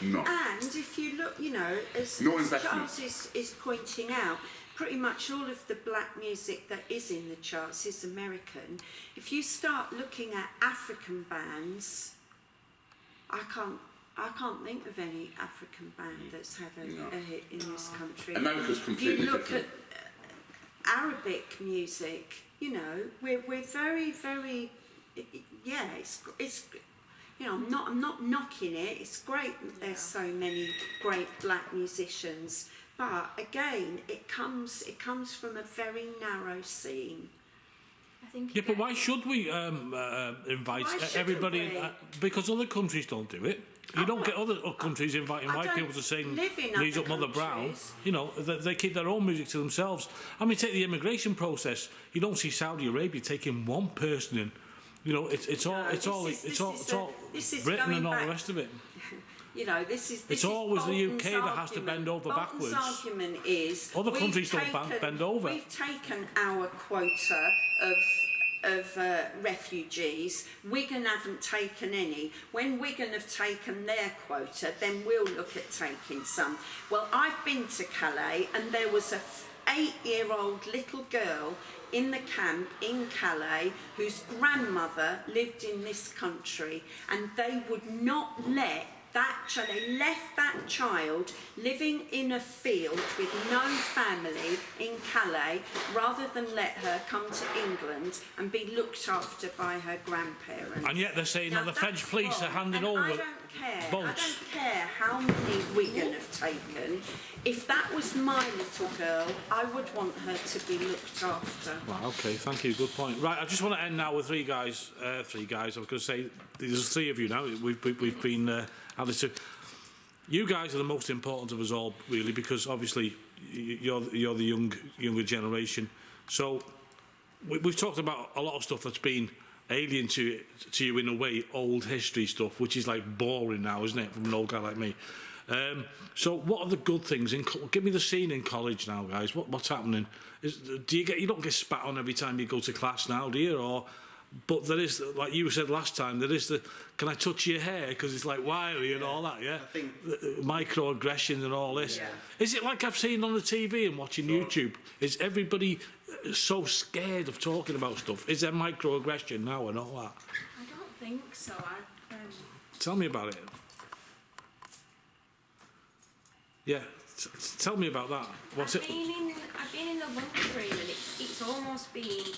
No. And if you look, you know, as Charles is pointing out, pretty much all of the black music that is in the charts is American. If you start looking at African bands, I can't think of any African band that's had a hit in this country. America's completely different. If you look at Arabic music, you know, we're very, very, yeah, it's you know, I'm not knocking it. It's great that there's so many great black musicians, but again, it comes from a very narrow scene. I think. Yeah, but why should we invite everybody? Because other countries don't do it. You don't get other countries inviting white people to sing Knees Up Mother Brown. You know, they keep their own music to themselves. I mean, take the immigration process. You don't see Saudi Arabia taking one person in. You know, it's all Britain and all the rest of it. You know, this is it's always the UK that has to bend over backwards. Bolton's argument is other countries don't bend over. We've taken our quota of refugees. Wigan haven't taken any. When Wigan have taken their quota, then we'll look at taking some. Well, I've been to Calais, and there was a 8-year-old little girl in the camp in Calais whose grandmother lived in this country, and they would not let that child, they left that child living in a field with no family in Calais rather than let her come to England and be looked after by her grandparents. And yet they're saying that the French police are handing over boats. I don't care how many Wigan have taken. If that was my little girl, I would want her to be looked after. Well, okay, thank you. Good point. Right, I just want to end now with three guys. I was going to say there's three of you now. We've been added to. You guys are the most important of us all, really, because obviously you're the younger generation. So we've talked about a lot of stuff that's been alien to you in a way, old history stuff, which is like boring now, isn't it, from an old guy like me? So what are the good things? Give me the scene in college now, guys. What's happening? You don't get spat on every time you go to class now, do you? But there is, like you said last time, there is the, can I touch your hair because it's like wiry and all that, yeah? I think microaggressions and all this. Yeah. Is it like I've seen on the TV and watching YouTube? Is everybody so scared of talking about stuff? Is there microaggression now and all that? I don't think so. Tell me about it. Yeah, tell me about that. I've been in the lunchroom and it's almost been.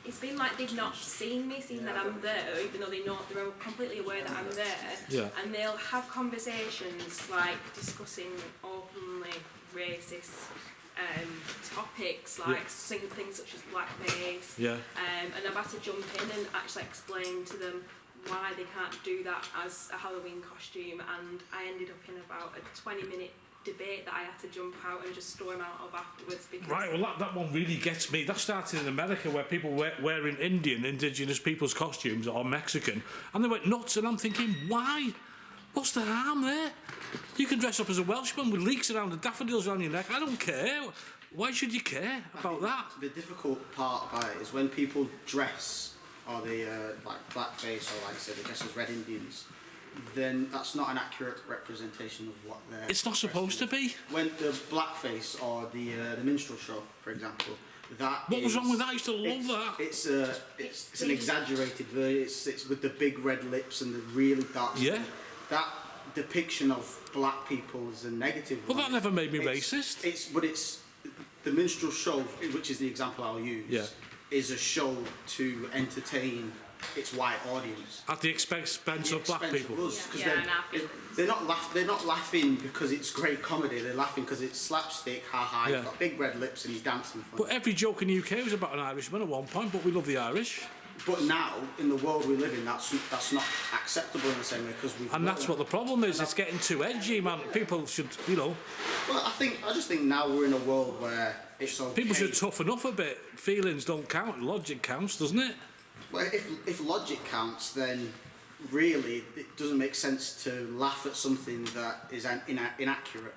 It's been like they've not seen me, seen that I'm there, even though they're completely aware that I'm there. Yeah. And they'll have conversations like discussing openly racist topics, like things such as Blackface. Yeah. And I've had to jump in and actually explain to them why they can't do that as a Halloween costume, and I ended up in about a 20-minute debate that I had to jump out and just storm out of afterwards. Because right, well that one really gets me. That started in America where people were wearing indigenous people's costumes or Mexican, and they went nuts, and I'm thinking, why? What's the harm there? You can dress up as a Welshman with leeks around and daffodils around your neck. I don't care. Why should you care about that? The difficult part about it is when people dress, or they like blackface, or like I said, they dress as Red Indians, then that's not an accurate representation of what they're... It's not supposed to be. When the blackface or the minstrel show, for example, what was wrong with that? I used to love that. It's an exaggerated version. It's with the big red lips and the really dark skin. Yeah. That depiction of black people is a negative one. Well, that never made me racist. But it's the minstrel show, which is the example I'll use, is a show to entertain its white audience at the expense of black people. They're not laughing because it's great comedy. They're laughing because it's slapstick. He's got big red lips and he's dancing. But every joke in the UK was about an Irishman at one point. But we love the Irish. But now, in the world we live in, that's not acceptable in the same way because we've. And that's what the problem is. It's getting too edgy, man. People should, Well, I just think now we're in a world where it's okay. People should toughen up a bit. Feelings don't count. Logic counts, doesn't it? Well, if logic counts, then really it doesn't make sense to laugh at something that is inaccurate.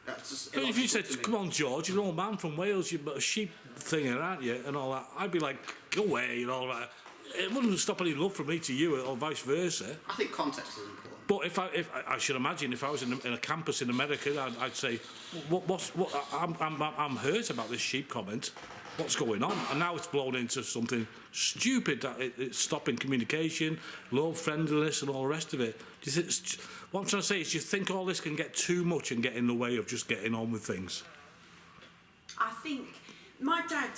That's just but if you said, "Come on, George, you're an old man from Wales, you're a sheep thinger, aren't you?" and all that, I'd be like, "Go away," and all that. It wouldn't stop any love from me to you, or vice versa. I think context is important. But if I should imagine, if I was in a campus in America, I'd say, I'm hurt about this sheep comment. What's going on? And now it's blown into something stupid that it's stopping communication, low friendliness, and all the rest of it. Do you think, what I'm trying to say is, do you think all this can get too much and get in the way of just getting on with things? I think my dad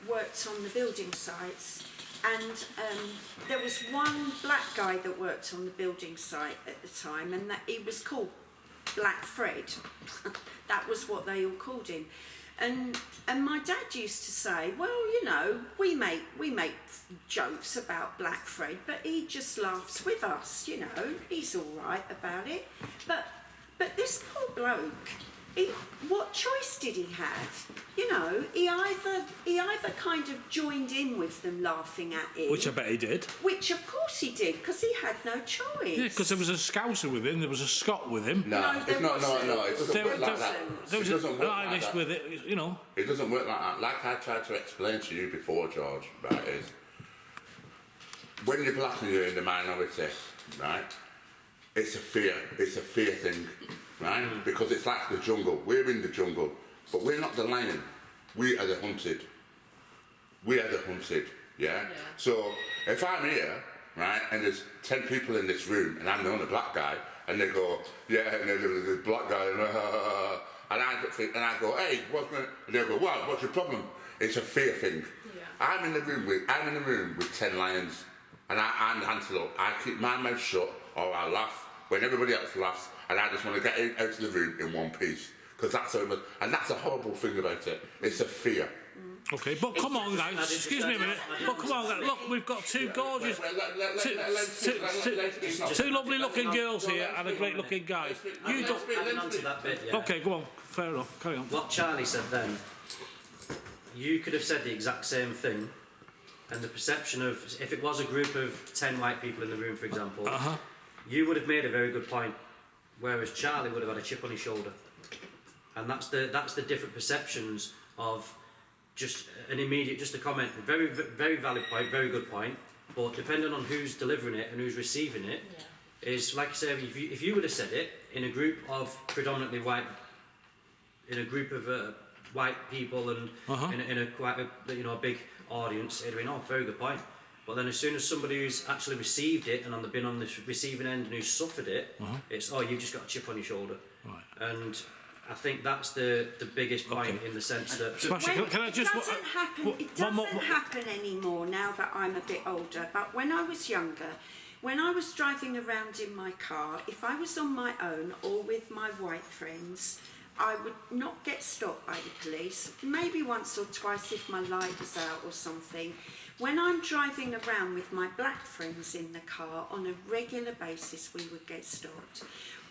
worked on the building sites, and there was one black guy that worked on the building site at the time, and that he was called Black Fred. That was what they all called him. And my dad used to say, well, you know, we make jokes about Black Fred, but he just laughs with us, you know, he's all right about it. But this poor bloke, what choice did he have? You know, he either kind of joined in with them laughing at him, Which I bet he did. which of course he did, because he had no choice. Yeah, because there was a Scouser with him, there was a Scot with him. No, It doesn't work like that. There was It doesn't an work like Irish that. with it, you know. It doesn't work like that. Like I tried to explain to you before, George, right, is when you're black and you're in the minority, right, it's a fear thing, right? Because it's like the jungle. We're in the jungle, but we're not the lion. We are the hunted. We are the hunted, yeah? So if I'm here, right, and there's 10 people in this room and I'm the only black guy, and they go, yeah, and there's the black guy, and I go, hey, what's going on? And they go, well, what's your problem? It's a fear thing. Yeah. I'm in the room with 10 lions, and I'm the antelope. I keep my mouth shut, or I laugh when everybody else laughs, and I just want to get out of the room in one piece. Because that's how it was, and that's a horrible thing about it. It's a fear. Okay, but come on, guys. Excuse me a minute. But come on, guys. Look, we've got two gorgeous, two lovely-looking girls here and a great-looking guy. You don't. Adding on to that bit, yeah. Okay, go on. Fair enough. Carry on. What Charlie said then, you could have said the exact same thing, and the perception of, if it was a group of 10 white people in the room, for example, you would have made a very good point, whereas Charlie would have had a chip on his shoulder. And that's the different perceptions of just an immediate, just a comment. Very, very valid point, very good point. But depending on who's delivering it and who's receiving it, is like I say, if you would have said it in a group of predominantly white, in a group of white people and in a quite a, you know, a big audience, it'd have been, oh, very good point. But then as soon as somebody who's actually received it and been on the receiving end and who's suffered it, it's, oh, you've just got a chip on your shoulder. Right. And I think that's the biggest point in the sense that... It doesn't happen anymore now that I'm a bit older, but when I was younger, when I was driving around in my car, if I was on my own or with my white friends, I would not get stopped by the police, maybe once or twice if my light was out or something. When I'm driving around with my black friends in the car, on a regular basis we would get stopped.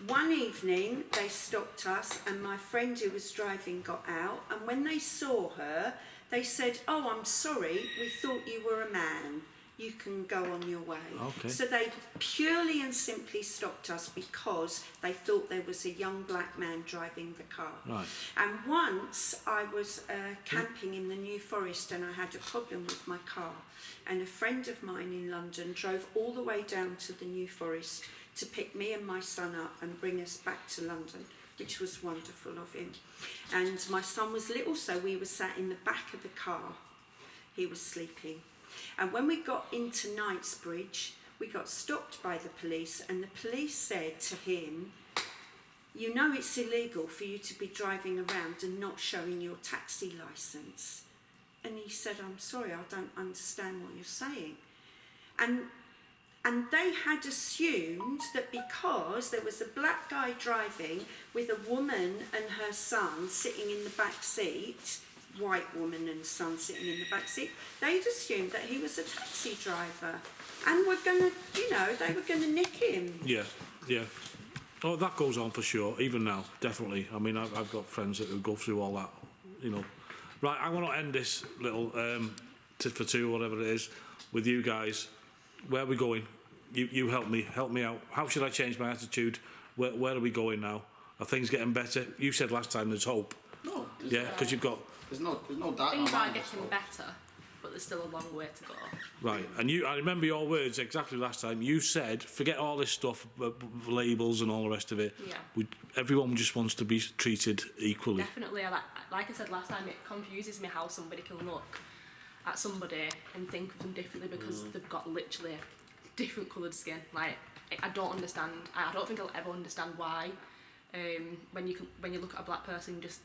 One evening they stopped us and my friend who was driving got out, and when they saw her they said, oh, I'm sorry, we thought you were a man. You can go on your way. Okay. So they purely and simply stopped us because they thought there was a young black man driving the car. Right. And once I was camping in the New Forest and I had a problem with my car, and a friend of mine in London drove all the way down to the New Forest to pick me and my son up and bring us back to London, which was wonderful of him. And my son was little, so we were sat in the back of the car. He was sleeping. And when we got into Knightsbridge, we got stopped by the police, and the police said to him, you know it's illegal for you to be driving around and not showing your taxi licence. And he said, I'm sorry, I don't understand what you're saying. And they had assumed that because there was a black guy driving with a woman and her son sitting in the back seat, white woman and son sitting in the back seat, they'd assumed that he was a taxi driver and were going to, you know, they were going to nick him. Yeah. Oh, that goes on for sure, even now, definitely. I mean, I've got friends that go through all that, you know. Right, I want to end this little tit for two, whatever it is, with you guys. Where are we going? You help me out. How should I change my attitude? Where are we going now? Are things getting better? You said last time there's hope. No. Yeah, because you've got... There's no doubt. Things are getting better. but there's still a long way to go. Right, and I remember your words exactly last time. You said, forget all this stuff, labels and all the rest of it. Yeah. Everyone just wants to be treated equally. Definitely. Like I said last time, it confuses me how somebody can look at somebody and think of them differently because they've got literally different coloured skin. Like, I don't understand. I don't think I'll ever understand why. When you look at a black person, just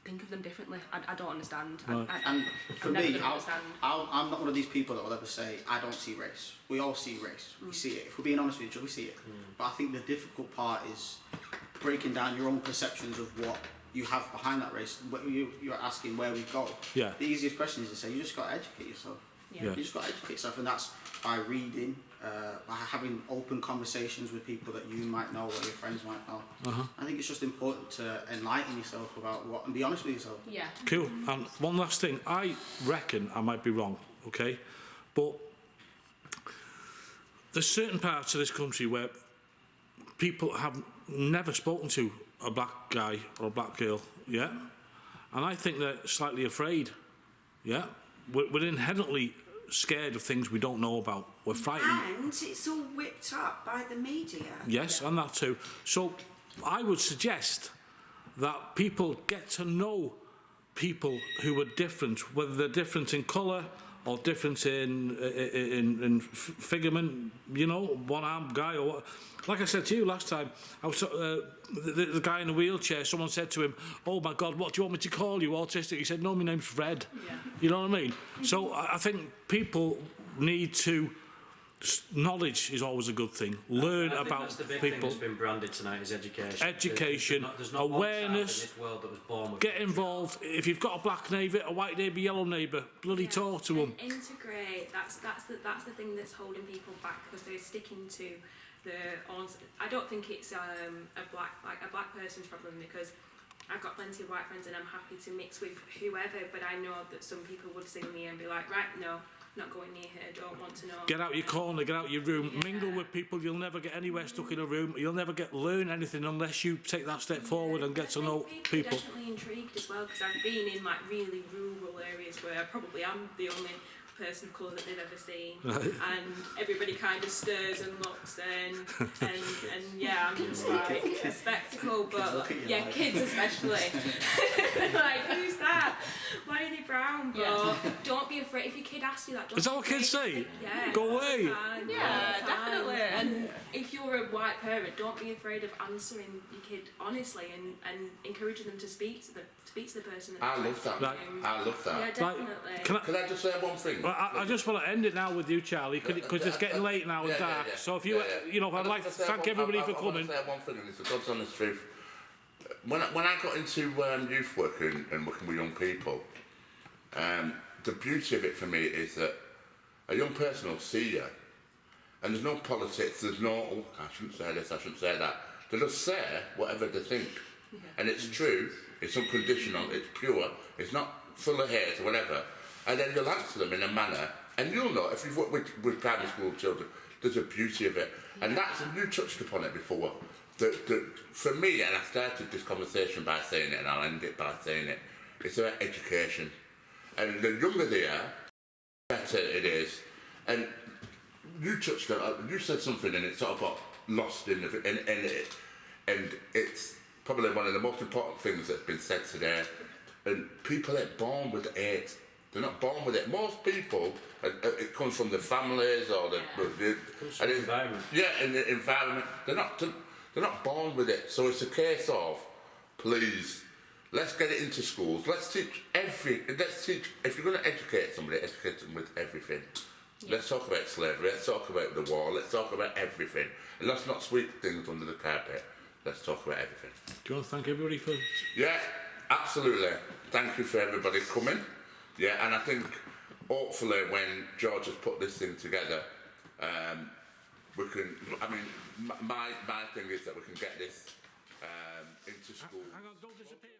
think of them differently. I don't understand. Right. And for me, understand. I'm not one of these people that will ever say, I don't see race. We all see race. We see it. If we're being honest with each other, we see it. But I think the difficult part is breaking down your own perceptions of what you have behind that race. You're asking where we go. Yeah. The easiest question is to say, you just got to educate yourself. Yeah. You just got to educate yourself, and that's by reading, by having open conversations with people that you might know or your friends might know. I think it's just important to enlighten yourself about what and be honest with yourself. Yeah. Cool. And one last thing. I reckon I might be wrong, okay? But there's certain parts of this country where people have never spoken to a black guy or a black girl, yeah? And I think they're slightly afraid, yeah? We're inherently scared of things we don't know about. We're frightened. And it's all whipped up by the media. Yes, and that too. So I would suggest that people get to know people who are different, whether they're different in colour or different in figurement, you know, one-armed guy or what. Like I said to you last time, I was the guy in the wheelchair, someone said to him, oh my God, what do you want me to call you, autistic? He said, no, my name's Fred. Yeah. You know what I mean? So I think people need to, knowledge is always a good thing. Learn I think about that's the big people. thing that's been branded tonight is education. Education, there's not awareness, one child in this world that was born with get involved. If you've got a black neighbour, a white neighbour, yellow neighbour, bloody talk to them. And integrate. That's the thing that's holding people back because they're sticking to I don't think it's a black person's problem because I've got plenty of white friends and I'm happy to mix with whoever, but I know that some people would see me and be like, right, no, not going near her, don't want to know. Get out your corner, get out your room, mingle with people. You'll never get anywhere stuck in a room. You'll never learn anything unless you take that step forward and get to know people. I'm definitely intrigued as well because I've been in like really rural areas where I probably am the only person of colour that they've ever seen, and everybody kind of stirs and looks and yeah, I'm just like a spectacle, but yeah, kids especially. Like, who's that? Why are they brown? But don't be afraid if your kid asks you that. Don't Is that what kids say? Yeah. Go away. Yeah, definitely. And if you're a white parent, don't be afraid of answering your kid honestly and encouraging them to speak to the person. I love that. Right. I love that. Yeah, definitely. Can I just say one thing? Well, I just want to end it now with you, Charlie, because it's getting late now and dark. So if you, you know, I'd like to thank everybody for coming. I want to say one thing, and it's the God's honest truth. When I got into youth work and working with young people, the beauty of it for me is that a young person will see you, and there's no politics, there's no, oh, I shouldn't say this, I shouldn't say that. They just say whatever they think. And it's true, it's unconditional, it's pure, it's not full of hate or whatever. And then you'll answer them in a manner, and you'll know, if you've worked with primary school children, there's a beauty of it. And that's, and you touched upon it before, for me, and I started this conversation by saying it, and I'll end it by saying it, it's about education. And the younger they are, the better it is. And you touched on, you said something and it sort of got lost in it. And it's probably one of the most important things that's been said today. And people are born with hate. They're not born with it. Most people, it comes from the families or the environment. Yeah, in the environment. They're not born with it. So it's a case of, please, let's get it into schools. Let's teach, if you're going to educate somebody, educate them with everything. Yeah. Let's talk about slavery, let's talk about the war, let's talk about everything. And let's not sweep things under the carpet. Let's talk about everything. Do you want to thank everybody for... Yeah, absolutely. Thank you for everybody coming. Yeah, and I think hopefully when George has put this thing together, we can, I mean, my thing is that we can get this into school. Hang on, don't disappear.